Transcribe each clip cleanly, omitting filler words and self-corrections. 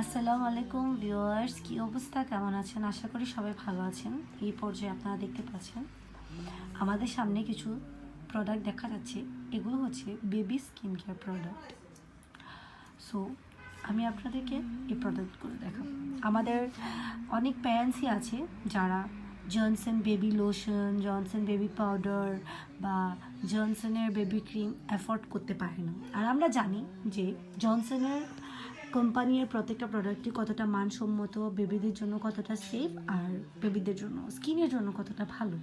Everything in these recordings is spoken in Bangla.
আসসালামু আলাইকুম ভিউয়ার্স, কি অবস্থা, কেমন আছেন? আশা করি সবাই ভালো আছেন। এই পর্যায়ে আপনারা দেখতে পাচ্ছেন আমাদের সামনে কিছু প্রোডাক্ট দেখা যাচ্ছে। এগুলো হচ্ছে baby skin care product. So আমি আপনাদেরকে এই প্রোডাক্টগুলো দেখাবো। আমাদের অনেক প্যারেন্টসই আছে যারা Johnson baby lotion, Johnson baby powder বা জনসনের বেবি ক্রিম অ্যাফোর্ড করতে পারে না। আর আমরা জানি যে জনসনের কোম্পানির প্রত্যেকটা প্রোডাক্টই কতটা মানসম্মত, বেবিদের জন্য কতটা সেফ, আর বেবিদের জন্য স্কিনের জন্য কতটা ভালো।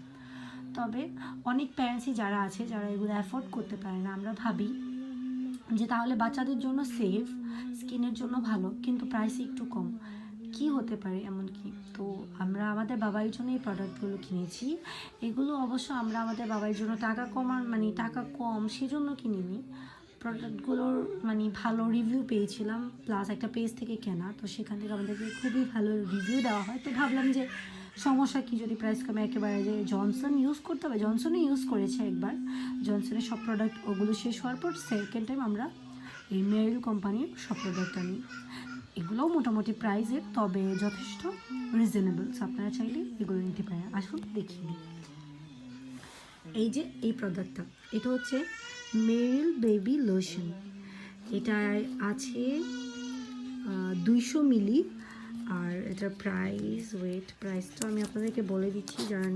তবে অনেক প্যারেন্টসই যারা আছে যারা এগুলো অ্যাফোর্ড করতে পারে না, আমরা ভাবি যে তাহলে বাচ্চাদের জন্য সেফ, স্কিনের জন্য ভালো, কিন্তু প্রাইসে একটু কম, কি হতে পারে এমন কি। তো আমরা আমাদের বাবার জন্য এই প্রোডাক্টগুলো কিনেছি। এগুলো অবশ্য আমরা আমাদের বাবার জন্য টাকা কম সেজন্য কিনিনি। প্রোডাক্টগুলোর ভালো রিভিউ পেয়েছিলাম, প্লাস একটা পেজ থেকে কেনা, তো সেখান থেকে আমাদেরকে খুবই ভালো রিভিউ দেওয়া হয়। তো ভাবলাম যে সমস্যা কি, যদি প্রাইস কমে একেবারে যে জনসন ইউজ করতে হবে। জনসনই ইউজ করেছে একবার, জনসনের সব প্রোডাক্ট ওগুলো শেষ হওয়ার পর সেকেন্ড টাইম আমরা এই মেরিল কোম্পানির সব প্রোডাক্ট আনি। এগুলোও মোটামুটি প্রাইসের, তবে যথেষ্ট রিজনেবল। আপনারা চাইলে এগুলো নিতে পারেন। আসুন দেখিয়ে দিই। এই যে এই প্রোডাক্টটা, এটা হচ্ছে মেরিল বেবি লোশন। এটা আছে 200 মিলি। আর এটার প্রাইসটা আমি আপনাদেরকে বলে দিচ্ছি যারা